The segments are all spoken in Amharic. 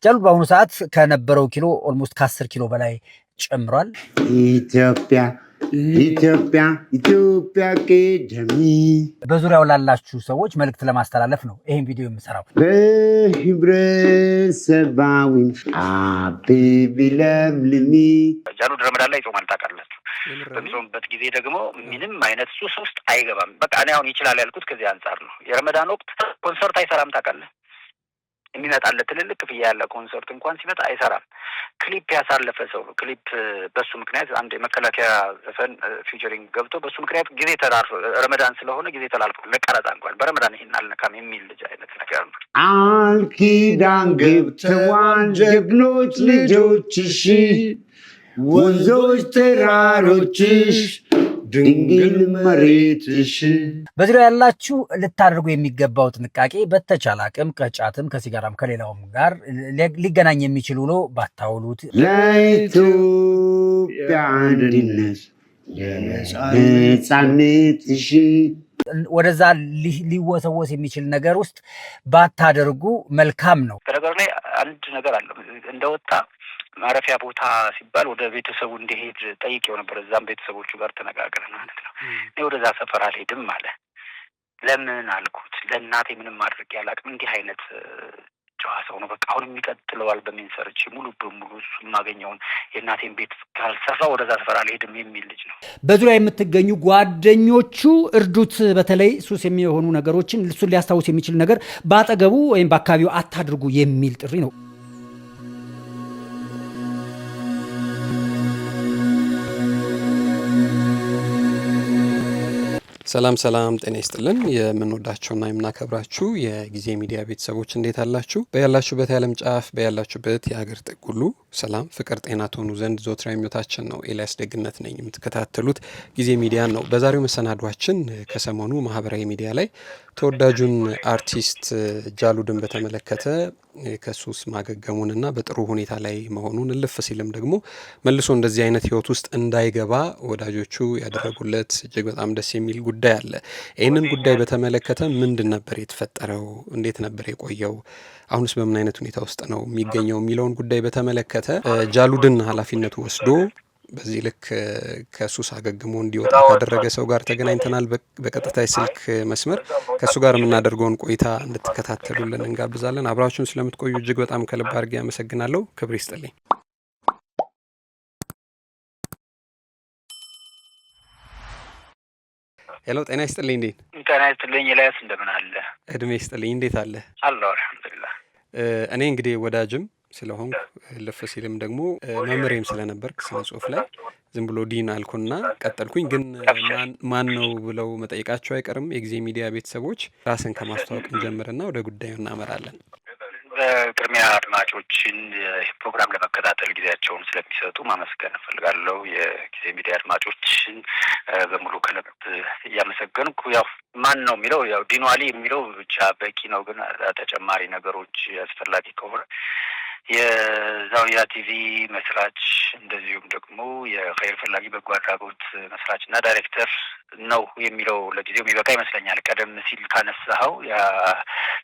ጃሉድ በአሁኑ ሰዓት ከነበረው ኪሎ ኦልሞስት ከ10 ኪሎ በላይ ጨምሯል። ኢትዮጵያ ቀደሚ በዙሪያው ላላችሁ ሰዎች መልእክት ለማስተላለፍ ነው ይሄን ቪዲዮ የምሰራው። በህብረተሰባዊ አብቢለምልሚ ጃሉድ ረመዳን ላይ ጾማል ታውቃላችሁ። በሚጾምበት ጊዜ ደግሞ ምንም አይነት ሱስ ውስጥ አይገባም። በቃ እኔ አሁን ይችላል ያልኩት ከዚህ አንጻር ነው። የረመዳን ወቅት ኮንሰርት አይሰራም ታውቃለህ። የሚመጣለት ትልልቅ ክፍያ ያለ ኮንሰርት እንኳን ሲመጣ አይሰራም። ክሊፕ ያሳለፈ ሰው ክሊፕ በሱ ምክንያት አንድ የመከላከያ ዘፈን ፊቸሪንግ ገብቶ በሱ ምክንያት ጊዜ ተላልፎ ረመዳን ስለሆነ ጊዜ ተላልፎ ለቀረጻ እንኳን በረመዳን ይሄን አልነካም የሚል ልጅ አይነት ነገር ነው። አልኪዳን ገብተዋል ጀግኖች ልጆችሽ ወንዞች ተራሮችሽ ድንግል መሬትሽ። በዙሪያ ያላችሁ ልታደርጉ የሚገባው ጥንቃቄ በተቻለ አቅም ከጫትም ከሲጋራም ከሌላውም ጋር ሊገናኝ የሚችል ውሎ ባታውሉት። ለኢትዮጵያ አንድነት ለነጻነትሽ ወደዛ ሊወሰወስ የሚችል ነገር ውስጥ ባታደርጉ መልካም ነው። በነገር ላይ አንድ ነገር አለ። እንደወጣ ማረፊያ ቦታ ሲባል ወደ ቤተሰቡ እንዲሄድ ጠይቄው ነበር። እዛም ቤተሰቦቹ ጋር ተነጋግረን ማለት ነው። እኔ ወደዛ ሰፈር አልሄድም አለ። ለምን አልኩት። ለእናቴ ምንም ማድረግ ያላቅም እንዲህ አይነት ጨዋ ሰው ነው። በቃ አሁን የሚቀጥለው አልበሜን ሰርቼ ሙሉ በሙሉ እሱ የማገኘውን የእናቴን ቤት ካልሰራ ወደዛ ሰፈር አልሄድም የሚል ልጅ ነው። በዙሪያ የምትገኙ ጓደኞቹ እርዱት። በተለይ ሱስ የሚሆኑ ነገሮችን እሱን ሊያስታውስ የሚችል ነገር በአጠገቡ ወይም በአካባቢው አታድርጉ የሚል ጥሪ ነው። ሰላም ጤና ይስጥልን። የምንወዳችሁና የምናከብራችሁ የጊዜ ሚዲያ ቤተሰቦች እንዴት አላችሁ? በያላችሁበት የዓለም ጫፍ በያላችሁበት የሀገር ጥግ ሁሉ ሰላም፣ ፍቅር፣ ጤና ትሆኑ ዘንድ ዘወትር ምኞታችን ነው። ኤልያስ ደግነት ነኝ። የምትከታተሉት ጊዜ ሚዲያን ነው። በዛሬው መሰናዷችን ከሰሞኑ ማህበራዊ ሚዲያ ላይ ተወዳጁን አርቲስት ጃሉድን በተመለከተ ከሱስ ማገገሙንና በጥሩ ሁኔታ ላይ መሆኑን እልፍ ሲልም ደግሞ መልሶ እንደዚህ አይነት ህይወት ውስጥ እንዳይገባ ወዳጆቹ ያደረጉለት እጅግ በጣም ደስ የሚል ጉዳይ አለ። ይህንን ጉዳይ በተመለከተ ምንድን ነበር የተፈጠረው? እንዴት ነበር የቆየው? አሁንስ በምን አይነት ሁኔታ ውስጥ ነው የሚገኘው የሚለውን ጉዳይ በተመለከተ ጃሉድን ኃላፊነቱ ወስዶ በዚህ ልክ ከሱስ አገግሞ እንዲወጣ ካደረገ ሰው ጋር ተገናኝተናል። በቀጥታ የስልክ መስመር ከሱ ጋር የምናደርገውን ቆይታ እንድትከታተሉልን እንጋብዛለን። አብራችሁን ስለምትቆዩ እጅግ በጣም ከልብ አድርጌ አመሰግናለሁ። ክብር ይስጥልኝ። ሄሎ፣ ጤና ይስጥልኝ። እንዴት? ጤና ይስጥልኝ ኤልያስ፣ እንደምን አለ? እድሜ ይስጥልኝ። እንዴት አለ? አለሁ አልሐምዱሊላህ። እኔ እንግዲህ ወዳጅም ስለሆንኩ ልፍ ሲልም ደግሞ መምህሬም ስለነበርክ ስነ ጽሁፍ ላይ ዝም ብሎ ዲን አልኩና ቀጠልኩኝ። ግን ማን ነው ብለው መጠየቃቸው አይቀርም የጊዜ ሚዲያ ቤተሰቦች። ራስን ከማስተዋወቅ እንጀምርና ወደ ጉዳዩ እናመራለን። በቅድሚያ አድማጮችን ፕሮግራም ለመከታተል ጊዜያቸውን ስለሚሰጡ ማመስገን እፈልጋለሁ። የጊዜ ሚዲያ አድማጮችን በሙሉ ከልብ እያመሰገንኩ ያው ማን ነው የሚለው ያው ዲኑ አሊ የሚለው ብቻ በቂ ነው። ግን ተጨማሪ ነገሮች አስፈላጊ ከሆነ የዛውያ ቲቪ መስራች እንደዚሁም ደግሞ የኸይር ፈላጊ በጎ አድራጎት መስራች እና ዳይሬክተር ነው የሚለው ለጊዜው የሚበቃ ይመስለኛል። ቀደም ሲል ካነሳኸው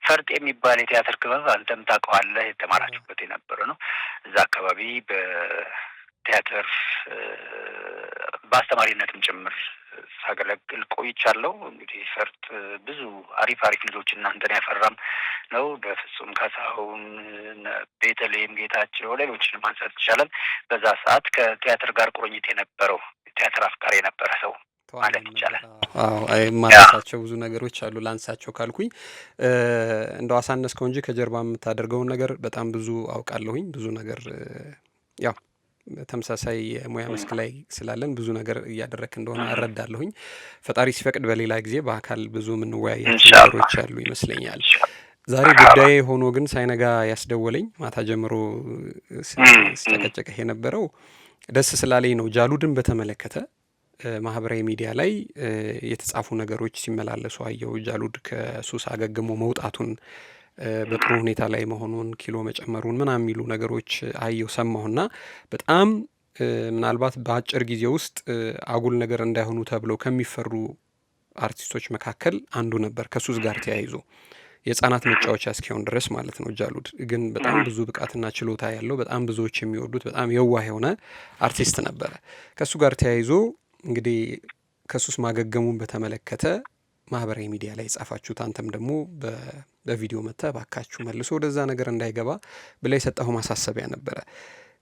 ፈርጥ የሚባል የቲያትር ክበብ አንተም ታውቀዋለህ፣ የተማራችሁበት የነበረ ነው። እዛ አካባቢ በቲያትር በአስተማሪነትም ጭምር ሳገለግል ቆይቻለሁ። እንግዲህ ፈርጥ ብዙ አሪፍ ልጆች እናንተን ያፈራም ነው። በፍጹም ካሳሁን፣ ቤተልሔም ጌታቸው፣ ሌሎችንም ማንሳት ይቻላል። በዛ ሰዓት ከቲያትር ጋር ቁርኝት የነበረው ቲያትር አፍቃሪ የነበረ ሰው ማለት ይቻላል። ማለታቸው ብዙ ነገሮች አሉ። ላንሳቸው ካልኩኝ እንደው አሳነስከው እንጂ ከጀርባ የምታደርገውን ነገር በጣም ብዙ አውቃለሁኝ። ብዙ ነገር ያው ተመሳሳይ የሙያ መስክ ላይ ስላለን ብዙ ነገር እያደረክ እንደሆነ እረዳለሁኝ። ፈጣሪ ሲፈቅድ በሌላ ጊዜ በአካል ብዙ የምንወያያቸው ነገሮች ያሉ ይመስለኛል። ዛሬ ጉዳይ ሆኖ ግን ሳይነጋ ያስደወለኝ ማታ ጀምሮ ስጨቀጨቀህ የነበረው ደስ ስላለኝ ነው። ጃሉድን በተመለከተ ማህበራዊ ሚዲያ ላይ የተጻፉ ነገሮች ሲመላለሱ አየው። ጃሉድ ከሱስ አገግሞ መውጣቱን፣ በጥሩ ሁኔታ ላይ መሆኑን፣ ኪሎ መጨመሩን ምናምን የሚሉ ነገሮች አየው ሰማሁና በጣም ምናልባት በአጭር ጊዜ ውስጥ አጉል ነገር እንዳይሆኑ ተብለው ከሚፈሩ አርቲስቶች መካከል አንዱ ነበር። ከሱስ ጋር ተያይዞ የህፃናት መጫወቻ እስኪሆን ድረስ ማለት ነው። ጃሉድ ግን በጣም ብዙ ብቃትና ችሎታ ያለው በጣም ብዙዎች የሚወዱት በጣም የዋህ የሆነ አርቲስት ነበረ። ከእሱ ጋር ተያይዞ እንግዲህ ከሱስ ማገገሙን በተመለከተ ማህበራዊ ሚዲያ ላይ ጻፋችሁት። አንተም ደግሞ በቪዲዮ መጥተህ እባካችሁ መልሶ ወደዛ ነገር እንዳይገባ ብላ የሰጠኸው ማሳሰቢያ ነበረ።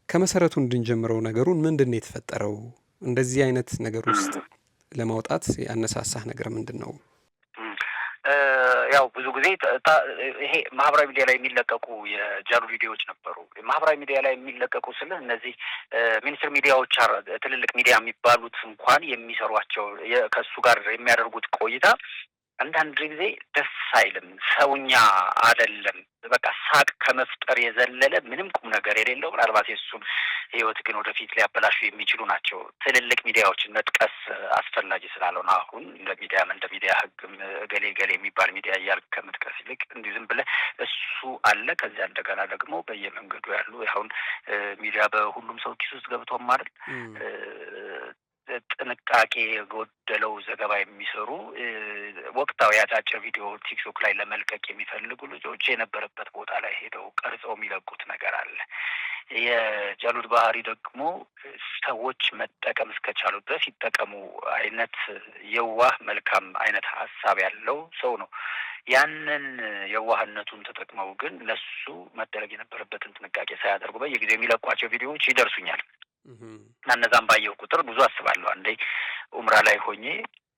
ከመሰረቱ እንድንጀምረው ነገሩን ምንድን ነው የተፈጠረው? እንደዚህ አይነት ነገር ውስጥ ለማውጣት ያነሳሳህ ነገር ምንድን ነው? ያው ብዙ ጊዜ ይሄ ማህበራዊ ሚዲያ ላይ የሚለቀቁ የጃሉ ቪዲዮዎች ነበሩ። ማህበራዊ ሚዲያ ላይ የሚለቀቁ ስልህ እነዚህ ሚኒስትር ሚዲያዎች ትልልቅ ሚዲያ የሚባሉት እንኳን የሚሰሯቸው ከእሱ ጋር የሚያደርጉት ቆይታ አንዳንድ ጊዜ ደስ አይልም። ሰውኛ አይደለም። በቃ ሳቅ ከመፍጠር የዘለለ ምንም ቁም ነገር የሌለው ምናልባት የእሱን ህይወት ግን ወደፊት ሊያበላሹ የሚችሉ ናቸው። ትልልቅ ሚዲያዎችን መጥቀስ አስፈላጊ ስላልሆነ አሁን እንደ ሚዲያ ህግም ገሌ ገሌ የሚባል ሚዲያ እያልክ ከመጥቀስ ይልቅ እንዲህ ዝም ብለህ እሱ አለ። ከዚያ እንደገና ደግሞ በየመንገዱ ያሉ አሁን ሚዲያ በሁሉም ሰው ኪስ ውስጥ ገብቶም አይደል ጥንቃቄ የጎደለው ዘገባ የሚሰሩ ወቅታዊ አጫጭር ቪዲዮ ቲክቶክ ላይ ለመልቀቅ የሚፈልጉ ልጆች የነበረበት ቦታ ላይ ሄደው ቀርጸው የሚለቁት ነገር አለ። የጃሉድ ባህሪ ደግሞ ሰዎች መጠቀም እስከቻሉ ድረስ ይጠቀሙ አይነት የዋህ መልካም አይነት ሀሳብ ያለው ሰው ነው። ያንን የዋህነቱን ተጠቅመው ግን ለሱ መደረግ የነበረበትን ጥንቃቄ ሳያደርጉ በየጊዜው የሚለቋቸው ቪዲዮዎች ይደርሱኛል። እና እነዛም ባየሁ ቁጥር ብዙ አስባለሁ። አንዴ ኡምራ ላይ ሆኜ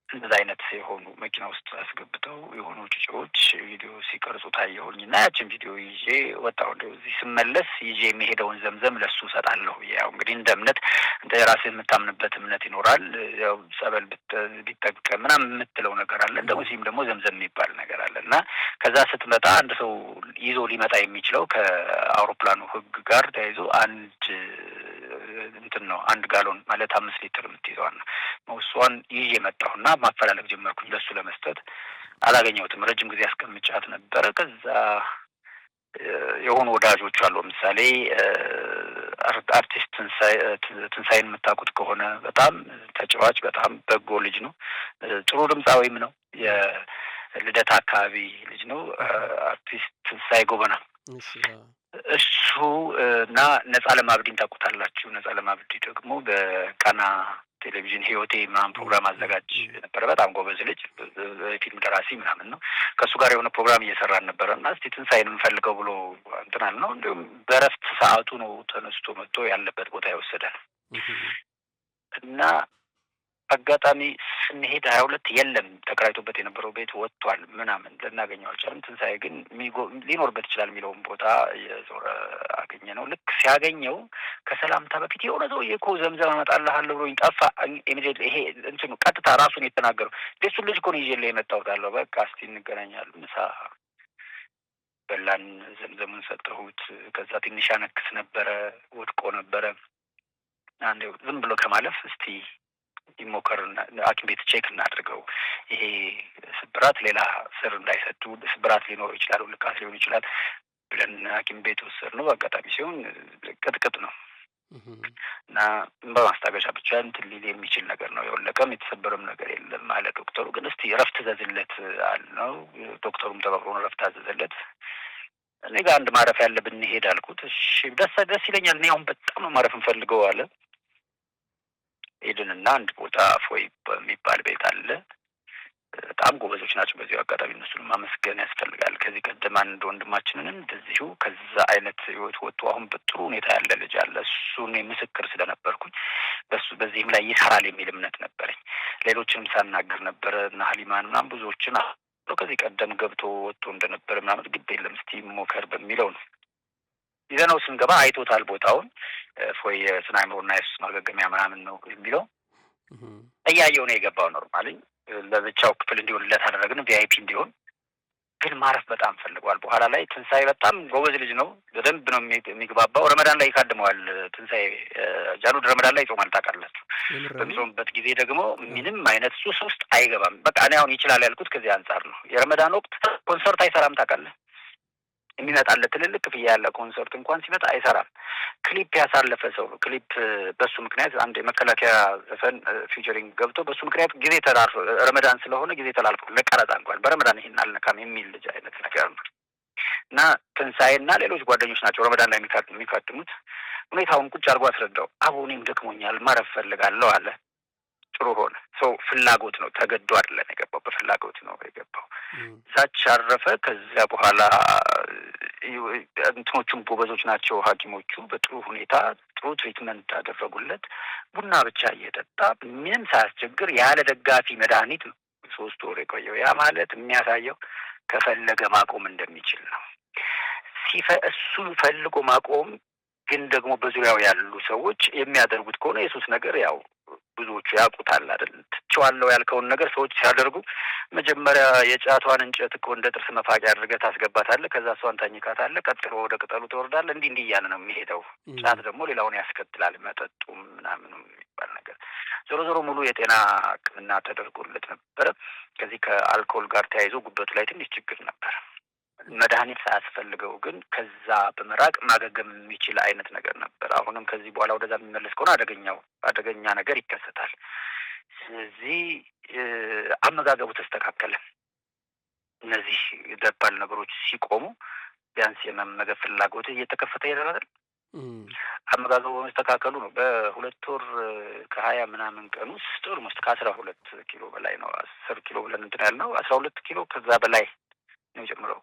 እንደዛ አይነት የሆኑ መኪና ውስጥ አስገብተው የሆኑ ጩጬዎች ቪዲዮ ሲቀርጹ ታየሁኝ እና ያችን ቪዲዮ ይዤ ወጣሁ። እዚህ ስመለስ ይዤ የሚሄደውን ዘምዘም ለሱ እሰጣለሁ። ያው እንግዲህ እንደ እምነት እንደ ራስህ የምታምንበት እምነት ይኖራል። ያው ጸበል ቢጠቀም ምናምን የምትለው ነገር አለ። እንደ ሙስሊም ደግሞ ዘምዘም የሚባል ነገር አለ እና ከዛ ስትመጣ አንድ ሰው ይዞ ሊመጣ የሚችለው ከአውሮፕላኑ ሕግ ጋር ተያይዞ አንድ ጋሎን ማለት 5 ሊትር የምትይዘዋል ነው። እሷን ይዤ መጣሁና ማፈላለግ ጀመርኩኝ ለሱ ለመስጠት። አላገኘሁትም። ረጅም ጊዜ አስቀምጫት ነበረ። ከዛ የሆኑ ወዳጆች አሉ። ለምሳሌ አርቲስት ትንሳኤን የምታውቁት ከሆነ በጣም ተጫዋች፣ በጣም በጎ ልጅ ነው። ጥሩ ድምፃዊም ነው። የልደታ አካባቢ ልጅ ነው። አርቲስት ትንሳኤ ጎበና እሱ እና ነጻለም አብዲን ታውቁታላችሁ። ነጻለም አብዲ ደግሞ በቃና ቴሌቪዥን ህይወቴ ምናምን ፕሮግራም አዘጋጅ ነበረ። በጣም ጎበዝ ልጅ፣ ፊልም ደራሲ ምናምን ነው። ከእሱ ጋር የሆነ ፕሮግራም እየሰራን ነበረ እና እስቲ ትንሳኤን የምፈልገው ብሎ እንትናል ነው። እንዲሁም በእረፍት ሰዓቱ ነው ተነስቶ መጥቶ ያለበት ቦታ ይወሰዳል እና አጋጣሚ ስንሄድ 22 የለም ተከራይቶበት የነበረው ቤት ወጥቷል ምናምን ልናገኘው አልቻለም። ትንሳኤ ግን ሊኖርበት ይችላል የሚለውን ቦታ የዞረ አገኘ ነው። ልክ ሲያገኘው ከሰላምታ በፊት የሆነ ሰውዬ እኮ ዘምዘም አመጣልሃለሁ ብሎኝ ጠፋ። ይሄ እንትኑ ቀጥታ ራሱን የተናገረው እሱን ልጅ እኮ ነው ይዤልህ የመጣሁት አለው። በቃ እስቲ እንገናኛለን። ምሳ በላን፣ ዘምዘሙን ሰጠሁት። ከዛ ትንሽ ያነክስ ነበረ፣ ወድቆ ነበረ። አንዴ ዝም ብሎ ከማለፍ እስቲ ይሞከር፣ ሐኪም ቤት ቼክ እናድርገው፣ ይሄ ስብራት ሌላ ስር እንዳይሰዱ ስብራት ሊኖረው ይችላል፣ ውልቃት ሊሆን ይችላል ብለን ሐኪም ቤት ወሰድነው። በአጋጣሚ ሲሆን ቅጥቅጥ ነው እና በማስታገሻ ብቻ እንትን ሊል የሚችል ነገር ነው። የወለቀም የተሰበረም ነገር የለም አለ ዶክተሩ። ግን እስቲ እረፍት ዘዝለት አልነው። ዶክተሩም ተባብሮን እረፍት አዘዘለት። እኔ ጋር አንድ ማረፍ ያለብን እንሄድ አልኩት። እሺ ደስ ይለኛል፣ እኔ አሁን በጣም ነው ማረፍ እንፈልገው አለ። ሄድንና አንድ ቦታ ፎይ በሚባል ቤት አለ። በጣም ጎበዞች ናቸው። በዚሁ አጋጣሚ እነሱን ማመስገን ያስፈልጋል። ከዚህ ቀደም አንድ ወንድማችንን እንደዚሁ ከዛ አይነት ህይወት ወጥቶ አሁን በጥሩ ሁኔታ ያለ ልጅ አለ። እሱን ምስክር ስለነበርኩኝ በዚህም ላይ ይሰራል የሚል እምነት ነበረኝ። ሌሎችንም ሳናገር ነበረ እና ሀሊማን ምናምን ብዙዎችን ከዚህ ቀደም ገብቶ ወጥቶ እንደነበረ ምናምን ግድ የለም እስቲ ሞከር በሚለው ነው ይዘነው ስንገባ አይቶታል ቦታውን። ፎይ ስነ አእምሮና የሱስ ማገገሚያ ምናምን ነው የሚለው። እያየው ነው የገባው። ኖርማሊ ለብቻው ክፍል እንዲሆንለት አደረግን፣ ቪአይፒ እንዲሆን። ግን ማረፍ በጣም ፈልጓል። በኋላ ላይ ትንሳኤ በጣም ጎበዝ ልጅ ነው፣ በደንብ ነው የሚግባባው። ረመዳን ላይ ይካድመዋል ትንሳኤ። ጃሉድ ረመዳን ላይ ይጾማል ታውቃላችሁ። በሚጾምበት ጊዜ ደግሞ ምንም አይነት ሱስ ውስጥ አይገባም። በቃ እኔ አሁን ይችላል ያልኩት ከዚህ አንጻር ነው። የረመዳን ወቅት ኮንሰርት አይሰራም ታውቃለህ። የሚመጣለት ትልልቅ ክፍያ ያለ ኮንሰርት እንኳን ሲመጣ አይሰራም። ክሊፕ ያሳለፈ ሰው ነው። ክሊፕ በሱ ምክንያት አንድ የመከላከያ ዘፈን ፊቸሪንግ ገብቶ በሱ ምክንያት ጊዜ ተላልፎ ረመዳን ስለሆነ ጊዜ ተላልፎ ለቀረጻ እንኳን በረመዳን ይሄን አልነካም የሚል ልጅ አይነት ነገር ነው እና ትንሣኤና ሌሎች ጓደኞች ናቸው ረመዳን ላይ የሚካትሙት። ሁኔታውን ቁጭ አድርጎ አስረዳው። አቡ እኔም ደክሞኛል ማረፍ ፈልጋለሁ አለ። ጥሩ ሆነ። ሰው ፍላጎት ነው፣ ተገዶ አይደለም የገባው፣ በፍላጎት ነው የገባው። እዛች አረፈ። ከዚያ በኋላ እንትኖቹም ጎበዞች ናቸው ሐኪሞቹ በጥሩ ሁኔታ ጥሩ ትሪትመንት አደረጉለት። ቡና ብቻ እየጠጣ ምንም ሳያስቸግር ያለ ደጋፊ መድኃኒት ነው 3 ወር የቆየው። ያ ማለት የሚያሳየው ከፈለገ ማቆም እንደሚችል ነው። እሱ ፈልጎ ማቆም ግን ደግሞ በዙሪያው ያሉ ሰዎች የሚያደርጉት ከሆነ የሱስ ነገር ያው ብዙዎቹ ያውቁታል አይደል? ትቼዋለሁ ያልከውን ነገር ሰዎች ሲያደርጉ መጀመሪያ የጫቷን እንጨት እኮ እንደ ጥርስ መፋቂያ አድርገህ ታስገባታለህ። ከዛ እሷን ታኝካታለህ። ቀጥሎ ወደ ቅጠሉ ትወርዳለህ። እንዲህ እያለ ነው የሚሄደው። ጫት ደግሞ ሌላውን ያስከትላል፣ መጠጡም ምናምኑም የሚባል ነገር። ዞሮ ዞሮ ሙሉ የጤና ሕክምና ተደርጎለት ነበረ። ከዚህ ከአልኮል ጋር ተያይዞ ጉበቱ ላይ ትንሽ ችግር ነበር። መድኃኒት ሳያስፈልገው ግን ከዛ በመራቅ ማገገም የሚችል አይነት ነገር ነበር። አሁንም ከዚህ በኋላ ወደዛ የሚመለስ ከሆነ አደገኛ ነገር ይከሰታል። ስለዚህ አመጋገቡ ተስተካከለ። እነዚህ ደባል ነገሮች ሲቆሙ ቢያንስ የመመገብ ፍላጎት እየተከፈተ ይሄዳል። አመጋገቡ በመስተካከሉ ነው። በ2 ወር ከ20 ምናምን ቀን ውስጥ ኦልሞስት ከ12 ኪሎ በላይ ነው። 10 ኪሎ ብለን እንትን ያልነው 12 ኪሎ ከዛ በላይ ነው የጨምረው።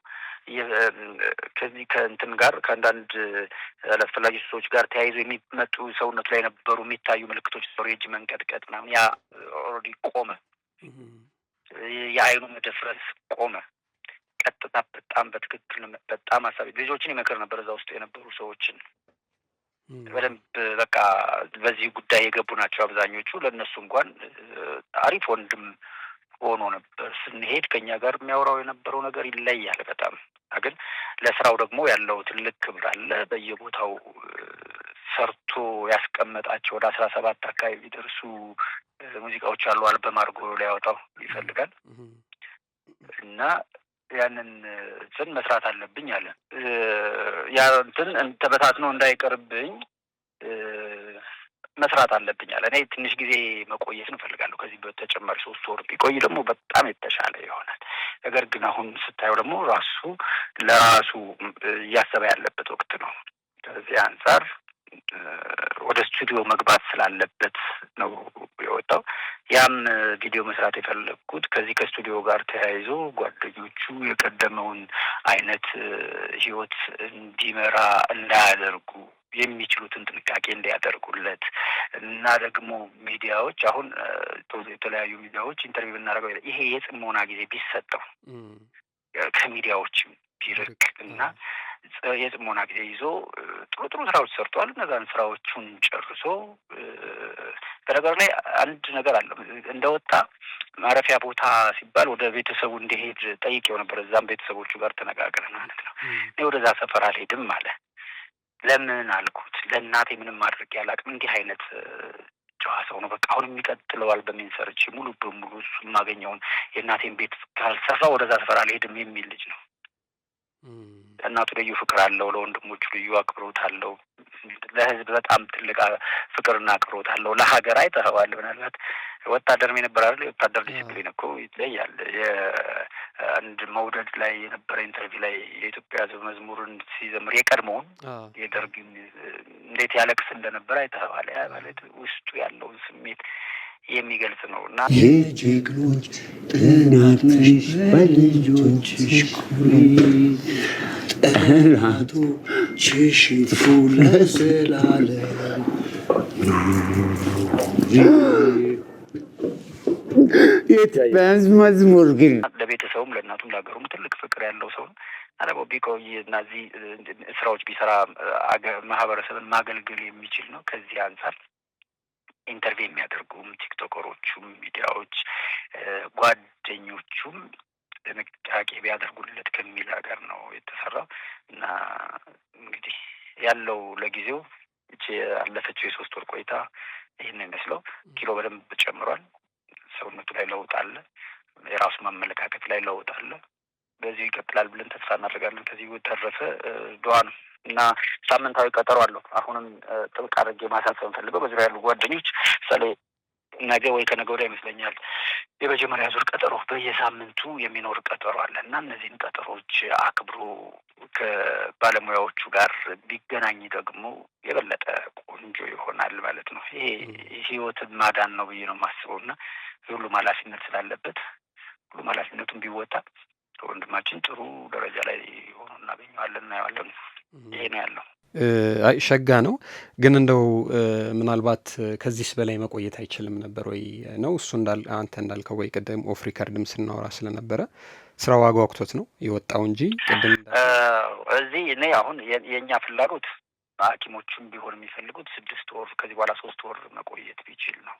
ከዚህ ከእንትን ጋር ከአንዳንድ አላስፈላጊ ሱሶች ጋር ተያይዞ የሚመጡ ሰውነቱ ላይ ነበሩ የሚታዩ ምልክቶች ነበሩ። የእጅ መንቀጥቀጥ ምናምን ያ ኦልሬዲ ቆመ። የአይኑ መደፍረስ ቆመ። ቀጥታ በጣም በትክክል በጣም አሳቢ ልጆችን ይመክር ነበር። እዛ ውስጥ የነበሩ ሰዎችን በደንብ በቃ በዚህ ጉዳይ የገቡ ናቸው አብዛኞቹ። ለእነሱ እንኳን አሪፍ ወንድም ሆኖ ነበር። ስንሄድ ከኛ ጋር የሚያወራው የነበረው ነገር ይለያል በጣም። ግን ለስራው ደግሞ ያለው ትልቅ ክብር አለ። በየቦታው ሰርቶ ያስቀመጣቸው ወደ 17 አካባቢ የሚደርሱ ሙዚቃዎች አሉ። አልበም አድርጎ ሊያወጣው ይፈልጋል እና ያንን እንትን መስራት አለብኝ አለ። ያ እንትን ተበታትኖ እንዳይቀርብኝ መስራት አለብኝ አለ። እኔ ትንሽ ጊዜ መቆየት እንፈልጋለሁ። ከዚህ በተጨማሪ 3 ወር ቢቆይ ደግሞ በጣም የተሻለ ይሆናል። ነገር ግን አሁን ስታየው ደግሞ ራሱ ለራሱ እያሰበ ያለበት ወቅት ነው። ከዚህ አንጻር ወደ ስቱዲዮ መግባት ስላለበት ነው የወጣው። ያም ቪዲዮ መስራት የፈለግኩት ከዚህ ከስቱዲዮ ጋር ተያይዞ ጓደኞቹ የቀደመውን አይነት ህይወት እንዲመራ እንዳያደርጉ የሚችሉትን ጥንቃቄ እንዲያደርጉለት እና ደግሞ ሚዲያዎች አሁን የተለያዩ ሚዲያዎች ኢንተርቪው ብናደርገው ይሄ የጽሞና ጊዜ ቢሰጠው ከሚዲያዎችም ቢርቅ እና የጽሞና ጊዜ ይዞ ጥሩ ስራዎች ሰርቷል። እነዛን ስራዎቹን ጨርሶ በነገር ላይ አንድ ነገር አለ። እንደወጣ ማረፊያ ቦታ ሲባል ወደ ቤተሰቡ እንዲሄድ ጠይቄው ነበር። እዛም ቤተሰቦቹ ጋር ተነጋግረን ማለት ነው። እኔ ወደዛ ሰፈር አልሄድም አለ። ለምን አልኩት። ለእናቴ ምንም አድርጌ አላውቅም። እንዲህ አይነት ጨዋ ሰው ነው። በቃ አሁን የሚቀጥለው አልበሜን ሰርቼ ሙሉ በሙሉ እሱ የማገኘውን የእናቴን ቤት ካልሰራ ወደዛ ሰፈር አልሄድም የሚል ልጅ ነው። ለእናቱ ልዩ ፍቅር አለው። ለወንድሞቹ ልዩ አክብሮት አለው። ለህዝብ በጣም ትልቅ ፍቅርና አክብሮት አለው። ለሀገር አይተኸዋል። ምናልባት ወታደርም የነበረ አይደል? የወታደር ዲሲፕሊን እኮ ይለያል። የአንድ መውደድ ላይ የነበረ ኢንተርቪው ላይ የኢትዮጵያ ሕዝብ መዝሙርን ሲዘምር የቀድሞውን የደርግን እንዴት ያለቅስ እንደነበረ አይተኸዋል። ያ ማለት ውስጡ ያለውን ስሜት የሚገልጽ ነው እና የጀግኖች ጥናት ነሽ በልጆችሽ ኩሪ ጠላቶችሽ ይጥፉ ለዘላለም። የኢትዮጵያ መዝሙር ግን ለቤተሰቡም ለእናቱም ለሀገሩም ትልቅ ፍቅር ያለው ሰው ነው። ደግሞ ቢቆይ እና እዚህ ስራዎች ቢሰራ ማህበረሰብን ማገልገል የሚችል ነው። ከዚህ አንጻር ኢንተርቪው የሚያደርጉም ቲክቶከሮቹም ሚዲያዎች ጓደኞቹም ጥንቃቄ ቢያደርጉለት ከሚል ሀገር ነው የተሰራው እና እንግዲህ ያለው ለጊዜው እቺ ያለፈችው የ3 ወር ቆይታ ይህን የሚመስለው። ኪሎ በደንብ ጨምሯል። ሰውነቱ ላይ ለውጥ አለ። የራሱ ማመለካከት ላይ ለውጥ አለ። በዚህ ይቀጥላል ብለን ተስፋ እናደርጋለን። ከዚህ በተረፈ ዱዓ ነው እና ሳምንታዊ ቀጠሮ አለው። አሁንም ጥብቅ አድርጌ ማሳሰብ ፈልገው በዙሪያ ያሉ ጓደኞች ምሳሌ ነገ ወይ ከነገ ወዲያ ይመስለኛል የመጀመሪያ ዙር ቀጠሮ በየሳምንቱ የሚኖር ቀጠሮ አለ እና እነዚህን ቀጠሮዎች አክብሮ ከባለሙያዎቹ ጋር ቢገናኝ ደግሞ የበለጠ ቆንጆ ይሆናል ማለት ነው። ይሄ ህይወትን ማዳን ነው ብዬ ነው የማስበው እና ሁሉም ኃላፊነት ስላለበት ሁሉም ኃላፊነቱን ቢወጣ ወንድማችን ጥሩ ደረጃ ላይ ሆኖ እናገኘዋለን፣ እናየዋለን። ይሄ ነው ያለው። አይ ሸጋ ነው። ግን እንደው ምናልባት ከዚህስ በላይ መቆየት አይችልም ነበር ወይ ነው እሱ አንተ እንዳልከው ወይ ቅድም ኦፍ ሪከርድም ስናወራ ስለነበረ ስራ ዋጋ ወቅቶት ነው የወጣው እንጂ ቅድም እዚህ እኔ አሁን የእኛ ፍላጎት ሐኪሞቹም ቢሆን የሚፈልጉት 6 ወር ከዚህ በኋላ 3 ወር መቆየት ቢችል ነው።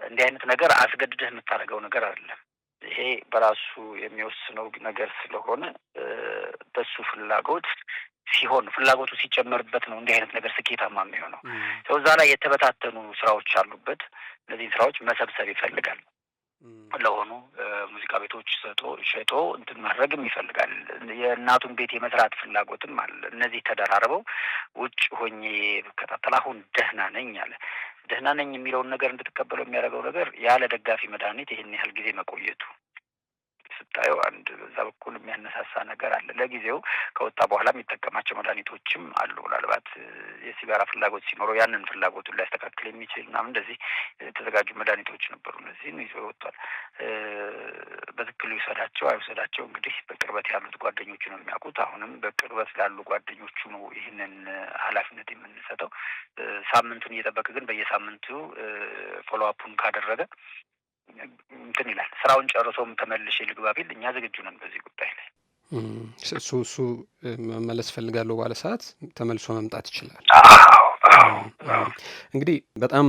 እንዲህ አይነት ነገር አስገድደህ የምታደርገው ነገር አይደለም። ይሄ በራሱ የሚወስነው ነገር ስለሆነ በሱ ፍላጎት ሲሆን ፍላጎቱ ሲጨመርበት ነው እንዲህ አይነት ነገር ስኬታማ የሚሆነው። ሰው እዛ ላይ የተበታተኑ ስራዎች አሉበት። እነዚህን ስራዎች መሰብሰብ ይፈልጋል። ለሆኑ ሙዚቃ ቤቶች ሸጦ እንትን ማድረግም ይፈልጋል። የእናቱን ቤት የመስራት ፍላጎትም አለ። እነዚህ ተደራርበው ውጭ ሆኜ ብከታተል አሁን ደህና ነኝ አለ። ደህና ነኝ የሚለውን ነገር እንድትቀበለው የሚያደርገው ነገር ያለ ደጋፊ መድኃኒት ይህን ያህል ጊዜ መቆየቱ ስታየው አንድ በዛ በኩል የሚያነሳሳ ነገር አለ። ለጊዜው ከወጣ በኋላ የሚጠቀማቸው መድኃኒቶችም አሉ። ምናልባት የሲጋራ ፍላጎት ሲኖረው ያንን ፍላጎቱን ሊያስተካክል የሚችል ምናምን እንደዚህ የተዘጋጁ መድኃኒቶች ነበሩ። እነዚህን ይዞ ወጥቷል። በትክክሉ ይውሰዳቸው አይውሰዳቸው እንግዲህ በቅርበት ያሉት ጓደኞቹ ነው የሚያውቁት። አሁንም በቅርበት ላሉ ጓደኞቹ ነው ይህንን ኃላፊነት የምንሰጠው። ሳምንቱን እየጠበቀ ግን በየሳምንቱ ፎሎ አፑን ካደረገ እንትን ይላል። ስራውን ጨርሶም ተመልሼ ልግባ ቢል እኛ ዝግጁ ነን በዚህ ጉዳይ ላይ። እሱ መመለስ ፈልጋለሁ ባለ ሰዓት ተመልሶ መምጣት ይችላል። እንግዲህ በጣም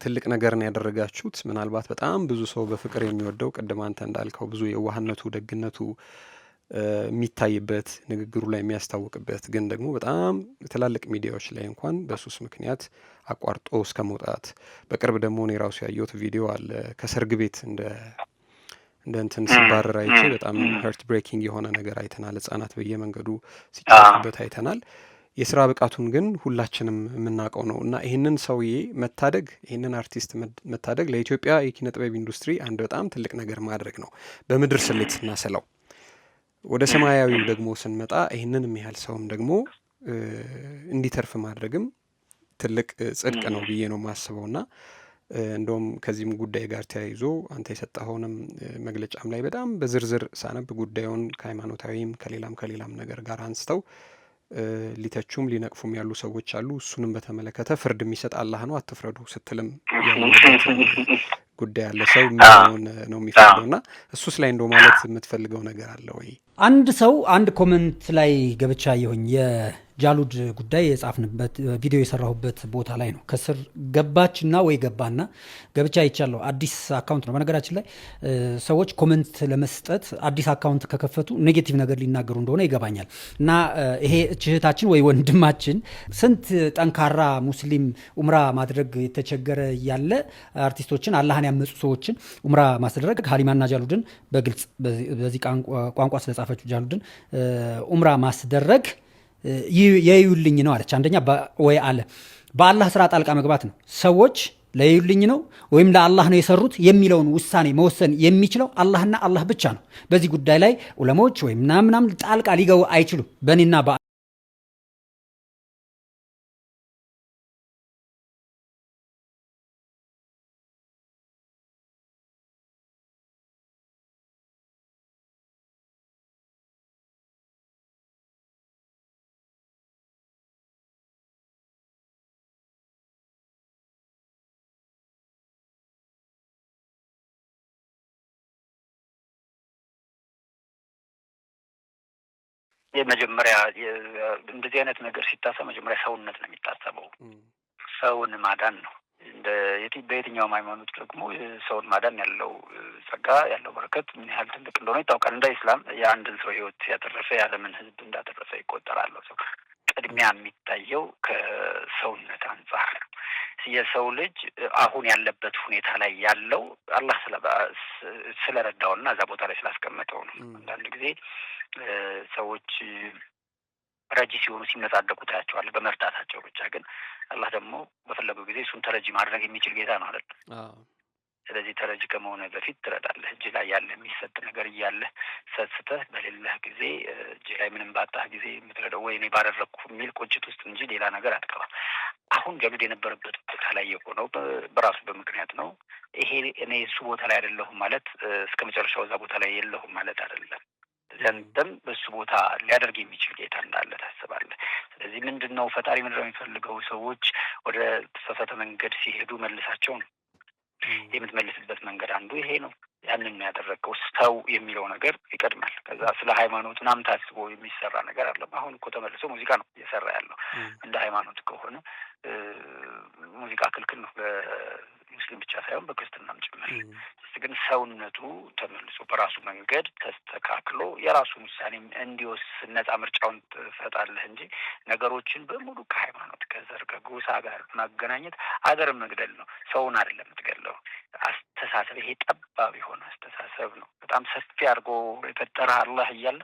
ትልቅ ነገርን ያደረጋችሁት ምናልባት በጣም ብዙ ሰው በፍቅር የሚወደው ቅድም አንተ እንዳልከው ብዙ የዋህነቱ ደግነቱ የሚታይበት ንግግሩ ላይ የሚያስታውቅበት ግን ደግሞ በጣም ትላልቅ ሚዲያዎች ላይ እንኳን በሱስ ምክንያት አቋርጦ እስከ መውጣት በቅርብ ደግሞ እኔ ራሱ ያየሁት ቪዲዮ አለ ከሰርግ ቤት እንደ እንትን ሲባረር አይቼ በጣም ሀርት ብሬኪንግ የሆነ ነገር አይተናል። ህጻናት በየመንገዱ ሲጫወቱበት አይተናል። የስራ ብቃቱን ግን ሁላችንም የምናውቀው ነው እና ይህንን ሰውዬ መታደግ ይህንን አርቲስት መታደግ ለኢትዮጵያ የኪነ ጥበብ ኢንዱስትሪ አንድ በጣም ትልቅ ነገር ማድረግ ነው በምድር ስሌት ስናስለው። ወደ ሰማያዊው ደግሞ ስንመጣ ይህንን የሚያህል ሰውም ደግሞ እንዲተርፍ ማድረግም ትልቅ ጽድቅ ነው ብዬ ነው የማስበው እና እንደውም ከዚህም ጉዳይ ጋር ተያይዞ አንተ የሰጠኸውንም መግለጫም ላይ በጣም በዝርዝር ሳነብ ጉዳዩን ከሃይማኖታዊም ከሌላም ነገር ጋር አንስተው ሊተቹም ሊነቅፉም ያሉ ሰዎች አሉ። እሱንም በተመለከተ ፍርድ የሚሰጥ አላህ ነው አትፍረዱ ስትልም ጉዳይ አለ። ሰው የሚሆን ነው የሚፈልገው እና እሱስ ላይ እንደው ማለት የምትፈልገው ነገር አለ ወይ? አንድ ሰው አንድ ኮመንት ላይ ገብቻ የሆኝ የጃሉድ ጉዳይ የጻፍንበት ቪዲዮ የሰራሁበት ቦታ ላይ ነው። ከስር ገባችና ወይ ገባና ገብቻ ይቻለሁ። አዲስ አካውንት ነው በነገራችን ላይ ሰዎች ኮመንት ለመስጠት አዲስ አካውንት ከከፈቱ ኔጌቲቭ ነገር ሊናገሩ እንደሆነ ይገባኛል። እና ይሄ እህታችን ወይ ወንድማችን ስንት ጠንካራ ሙስሊም ኡምራ ማድረግ የተቸገረ ያለ አርቲስቶችን አላህን ያመፁ ሰዎችን ኡምራ ማስደረግ ሀሊማና ጃሉድን በግልጽ በዚህ ቋንቋ ስለጻፈችው ጃሉድን ኡምራ ማስደረግ የዩልኝ ነው አለች። አንደኛ ወይ አለ በአላህ ስራ ጣልቃ መግባት ነው። ሰዎች ለዩልኝ ነው ወይም ለአላህ ነው የሰሩት የሚለውን ውሳኔ መወሰን የሚችለው አላህና አላህ ብቻ ነው። በዚህ ጉዳይ ላይ ዑለሞች ወይም ምናምን ጣልቃ ሊገቡ አይችሉም። በእኔና የመጀመሪያ እንደዚህ አይነት ነገር ሲታሰብ መጀመሪያ ሰውነት ነው የሚታሰበው። ሰውን ማዳን ነው። በየትኛውም ሃይማኖት ደግሞ ሰውን ማዳን ያለው ጸጋ ያለው በረከት ምን ያህል ትልቅ እንደሆነ ይታወቃል። እንደ ኢስላም የአንድን ሰው ህይወት ያተረፈ የዓለምን ህዝብ እንዳተረፈ ይቆጠራል። ሰው ቅድሚያ የሚታየው ከሰውነት አንጻር ነው። የሰው ልጅ አሁን ያለበት ሁኔታ ላይ ያለው አላህ ስለረዳውና እዛ ቦታ ላይ ስላስቀመጠው ነው። አንዳንድ ጊዜ ሰዎች ረጂ ሲሆኑ ሲመጻደቁ ታያቸዋለህ በመርዳታቸው ብቻ። ግን አላህ ደግሞ በፈለገው ጊዜ እሱን ተረጂ ማድረግ የሚችል ጌታ ነው አይደል? ስለዚህ ተረጂ ከመሆነ በፊት ትረዳለህ። እጅ ላይ ያለ የሚሰጥ ነገር እያለ ሰስተህ በሌለህ ጊዜ እጅ ላይ ምንም ባጣህ ጊዜ የምትረዳው ወይ እኔ ባደረግኩ የሚል ቁጭት ውስጥ እንጂ ሌላ ነገር አትገባም። አሁን ጃሉድ የነበረበት ቦታ ላይ የሆነው በራሱ በምክንያት ነው። ይሄ እኔ እሱ ቦታ ላይ አይደለሁም ማለት እስከ መጨረሻው እዛ ቦታ ላይ የለሁም ማለት አይደለም። ዘንድም በሱ ቦታ ሊያደርግ የሚችል ጌታ እንዳለ ታስባለህ። ስለዚህ ምንድን ነው ፈጣሪ ምንድነው የሚፈልገው? ሰዎች ወደ ተሳሳተ መንገድ ሲሄዱ መልሳቸው ነው። የምትመልስበት መንገድ አንዱ ይሄ ነው። ያንን ያደረገው ሰው የሚለው ነገር ይቀድማል። ከዛ ስለ ሃይማኖት ምናምን ታስቦ የሚሰራ ነገር አለም። አሁን እኮ ተመልሶ ሙዚቃ ነው እየሰራ ያለው። እንደ ሃይማኖት ከሆነ ሙዚቃ ክልክል ነው፣ በሙስሊም ብቻ ሳይሆን በክርስትናም ጭምር። ግን ሰውነቱ ተመልሶ በራሱ መንገድ ተስተካክሎ የራሱን ውሳኔም እንዲወስን ነጻ ምርጫውን ትሰጣለህ እንጂ ነገሮችን በሙሉ ከሃይማኖት ከዘር ከጎሳ ጋር ማገናኘት ሀገርን መግደል ነው። ሰውን አይደለም የምትገድለው። አስተሳሰብ ይሄ ጠባብ የሆነ አስተሳሰብ ነው። በጣም ሰፊ አድርጎ የፈጠረ አላህ እያለ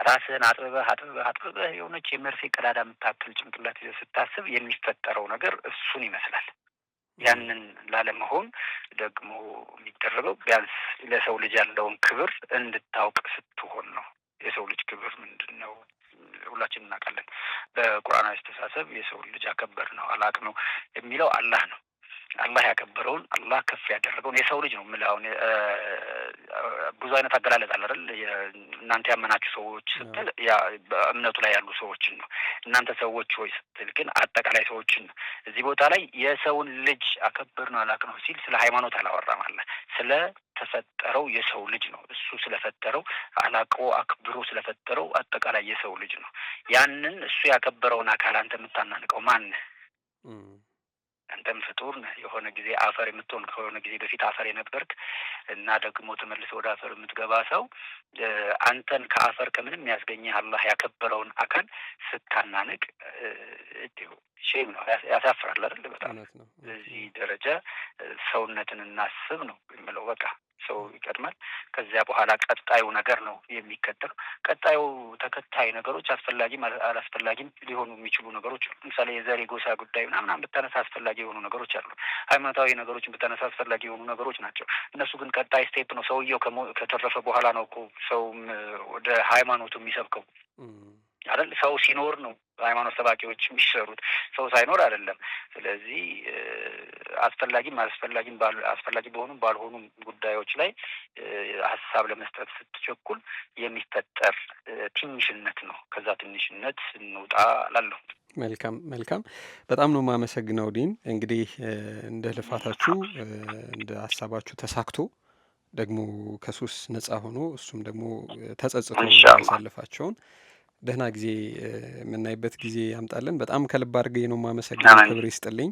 ራስህን አጥብበህ የሆነች የመርፌ ቀዳዳ የምታክል ጭንቅላት ስታስብ የሚፈጠረው ነገር እሱን ይመስላል። ያንን ላለመሆን ደግሞ የሚደረገው ቢያንስ ለሰው ልጅ ያለውን ክብር እንድታውቅ ስትሆን ነው። የሰው ልጅ ክብር ምንድን ነው? ሁላችን እናውቃለን። በቁርአናዊ አስተሳሰብ የሰው ልጅ አከበር ነው አላቅ ነው የሚለው አላህ ነው። አላህ ያከበረውን አላህ ከፍ ያደረገውን የሰው ልጅ ነው የምልህ። አሁን ብዙ አይነት አገላለጽ አለ አይደል? እናንተ ያመናችሁ ሰዎች ስትል ያ በእምነቱ ላይ ያሉ ሰዎችን ነው። እናንተ ሰዎች ሆይ ስትል ግን አጠቃላይ ሰዎችን ነው። እዚህ ቦታ ላይ የሰውን ልጅ አከበር ነው አላቅ ነው ሲል ስለ ሃይማኖት አላወራም አለ። ስለ ተፈጠረው የሰው ልጅ ነው። እሱ ስለፈጠረው አላቆ አክብሮ ስለፈጠረው አጠቃላይ የሰው ልጅ ነው። ያንን እሱ ያከበረውን አካል አንተ የምታናንቀው ማን? አንተም ፍጡር ነህ። የሆነ ጊዜ አፈር የምትሆን ከሆነ ጊዜ በፊት አፈር የነበርክ እና ደግሞ ተመልሰህ ወደ አፈር የምትገባ ሰው አንተን ከአፈር ከምንም ያስገኘህ አላህ ያከበረውን አካል ስታናንቅ ሼም ነው፣ ያሳፍራል አይደል? በጣም በዚህ ደረጃ ሰውነትን እናስብ ነው የምለው። በቃ ሰው ይቀድማል። ከዚያ በኋላ ቀጣዩ ነገር ነው የሚከተለው። ቀጣዩ ተከታይ ነገሮች አስፈላጊም አላስፈላጊም ሊሆኑ የሚችሉ ነገሮች አሉ። ለምሳሌ የዘር የጎሳ ጉዳይ ምናምን ብታነሳ አስፈላጊ የሆኑ ነገሮች አሉ። ሃይማኖታዊ ነገሮችን ብታነሳ አስፈላጊ የሆኑ ነገሮች ናቸው። እነሱ ግን ቀጣይ ስቴፕ ነው። ሰውየው ከተረፈ በኋላ ነው እኮ ሰውም ወደ ሃይማኖቱ የሚሰብከው አይደል? ሰው ሲኖር ነው ሃይማኖት ሰባኪዎች የሚሰሩት፣ ሰው ሳይኖር አይደለም። ስለዚህ አስፈላጊ በሆኑም ባልሆኑም ጉዳዮች ላይ ሀሳብ ለመስጠት ስትቸኩል የሚፈጠር ትንሽነት ነው። ከዛ ትንሽነት እንውጣ እላለሁ። መልካም በጣም ነው የማመሰግነው ዲን። እንግዲህ እንደ ልፋታችሁ እንደ ሀሳባችሁ ተሳክቶ ደግሞ ከሱስ ነጻ ሆኖ እሱም ደግሞ ተጸጽቶ ያሳልፋቸውን ደህና ጊዜ የምናይበት ጊዜ ያምጣልን። በጣም ከልብ አድርጌ ነው የማመሰግነው። ክብር ይስጥልኝ።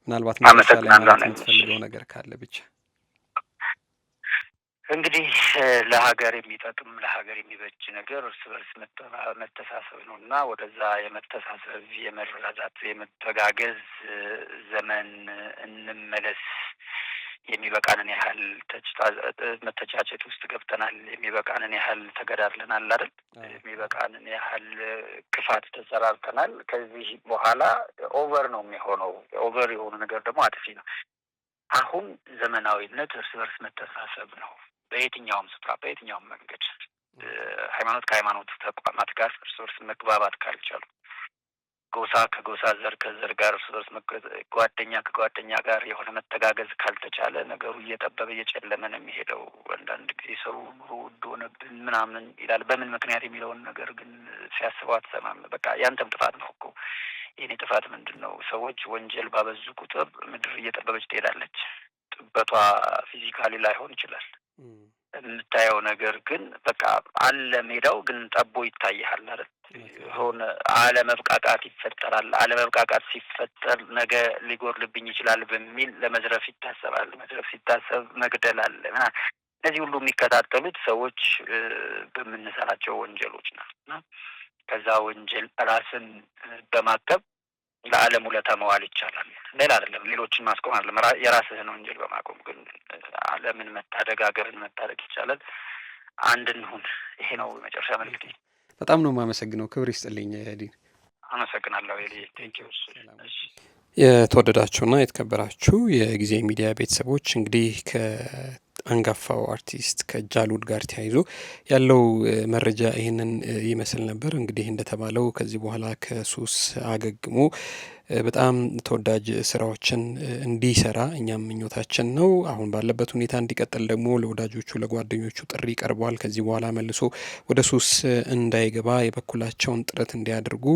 ምናልባት መጨረሻ ላይ ማለት የምትፈልገው ነገር ካለ ብቻ። እንግዲህ ለሀገር የሚጠቅም ለሀገር የሚበጅ ነገር እርስ በርስ መተሳሰብ ነው እና ወደዛ የመተሳሰብ የመረዳዳት የመተጋገዝ ዘመን እንመለስ። የሚበቃንን ያህል መተቻቸት ውስጥ ገብተናል። የሚበቃንን ያህል ተገዳድለናል አይደል? የሚበቃንን ያህል ክፋት ተዘራርተናል። ከዚህ በኋላ ኦቨር ነው የሚሆነው። ኦቨር የሆነ ነገር ደግሞ አጥፊ ነው። አሁን ዘመናዊነት እርስ በርስ መተሳሰብ ነው። በየትኛውም ስፍራ በየትኛውም መንገድ ሃይማኖት ከሃይማኖት ተቋማት ጋር እርስ በርስ መግባባት ካልቻሉ፣ ጎሳ ከጎሳ ዘር ከዘር ጋር እርስ በርስ ጓደኛ ከጓደኛ ጋር የሆነ መተጋገዝ ካልተቻለ ነገሩ እየጠበበ እየጨለመ ነው የሚሄደው። አንዳንድ ጊዜ ሰው ኑሮ ውድ ሆነብን ምናምን ይላል። በምን ምክንያት የሚለውን ነገር ግን ሲያስበው አትሰማም። በቃ ያንተም ጥፋት ነው እኮ። የኔ ጥፋት ምንድን ነው? ሰዎች ወንጀል ባበዙ ቁጥር ምድር እየጠበበች ትሄዳለች። ጥበቷ ፊዚካሊ ላይሆን ይችላል። የምታየው ነገር ግን በቃ አለ ሜዳው ግን ጠቦ ይታይሃል አይደል? ሆነ አለመብቃቃት ይፈጠራል። አለመብቃቃት ሲፈጠር ነገ ሊጎርልብኝ ይችላል በሚል ለመዝረፍ ይታሰባል። መዝረፍ ሲታሰብ መግደል አለ። እነዚህ ሁሉ የሚከታተሉት ሰዎች በምንሰራቸው ወንጀሎች ነው እና ከዛ ወንጀል ራስን በማቀብ ለዓለም ውለታ መዋል ይቻላል። ሌላ አይደለም፣ ሌሎችን ማስቆም አይደለም፣ የራስህን ወንጀል በማቆም ግን ዓለምን መታደግ፣ ሀገርን መታደግ ይቻላል። አንድ እንሁን። ይሄ ነው መጨረሻ መልዕክቴ። በጣም ነው የማመሰግነው። ክብር ይስጥልኝ ዲን። አመሰግናለሁ ኤሊ። ቴንኪው። የተወደዳችሁና የተከበራችሁ የጊዜ ሚዲያ ቤተሰቦች እንግዲህ አንጋፋው አርቲስት ከጃሉድ ጋር ተያይዞ ያለው መረጃ ይህንን ይመስል ነበር። እንግዲህ እንደተባለው ከዚህ በኋላ ከሱስ አገግሞ በጣም ተወዳጅ ስራዎችን እንዲሰራ እኛም ምኞታችን ነው። አሁን ባለበት ሁኔታ እንዲቀጥል ደግሞ ለወዳጆቹ ለጓደኞቹ ጥሪ ቀርቧል። ከዚህ በኋላ መልሶ ወደ ሱስ እንዳይገባ የበኩላቸውን ጥረት እንዲያደርጉ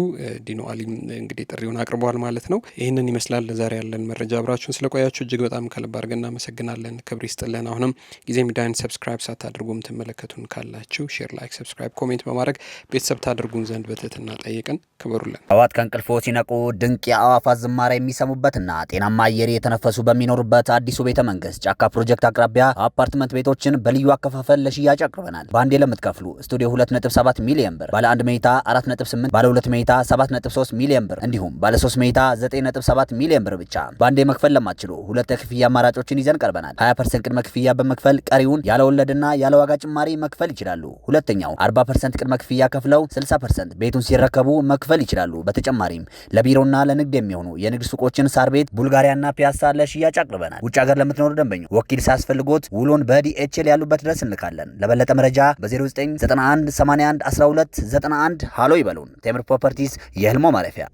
ዲኖ አሊም እንግዲህ ጥሪውን አቅርቧል ማለት ነው። ይህንን ይመስላል ለዛሬ ያለን መረጃ። አብራችሁን ስለቆያችሁ እጅግ በጣም ከልብ አድርገን እናመሰግናለን። ክብር ይስጥልን። አሁንም ጊዜ ሚዲያን ሰብስክራይብ ሳታደርጉ የምትመለከቱን ካላችሁ ሼር፣ ላይክ፣ ሰብስክራይብ፣ ኮሜንት በማድረግ ቤተሰብ ታደርጉን ዘንድ በትህትና ጠይቅን። ክበሩልን። ጠዋት ከእንቅልፎ ሲነቁ ድንቅ የአዕዋፋት ዝማሬ የሚሰሙበትና ጤናማ አየር የተነፈሱ በሚኖሩበት አዲሱ ቤተ መንግስት ጫካ ፕሮጀክት አቅራቢያ አፓርትመንት ቤቶችን በልዩ አከፋፈል ለሽያጭ አቅርበናል። በአንዴ ለምትከፍሉ ስቱዲዮ 2.7 ሚሊዮን ብር፣ ባለ 1 መኝታ 4.8፣ ባለ 2 መኝታ 7.3 ሚሊዮን ብር እንዲሁም ባለ 3 መኝታ 9.7 ሚሊዮን ብር ብቻ። በአንዴ መክፈል ለማትችሉ ሁለት የክፍያ አማራጮችን ይዘን ቀርበናል። 20% ቅድመ ክፍያ በመክፈል ቀሪውን ያለ ወለድና ያለ ዋጋ ጭማሪ መክፈል ይችላሉ። ሁለተኛው 40% ቅድመ ክፍያ ከፍለው 60% ቤቱን ሲረከቡ መክፈል ይችላሉ። በተጨማሪም ለቢሮና ለንግድ የሚሆኑ የንግድ ሱቆችን ሳር ቤት፣ ቡልጋሪያና ፒያሳ ለሽያጭ አቅርበናል። ውጭ ሀገር ለምትኖሩ ደንበኞች ወኪል ሳያስፈልጎት ውሎን በዲኤችኤል ያሉበት ድረስ እንልካለን። ለበለጠ መረጃ በ0991 81 12 91 ሃሎ ይበሉን። ቴምር ፕሮፐርቲስ የህልሞ ማረፊያ።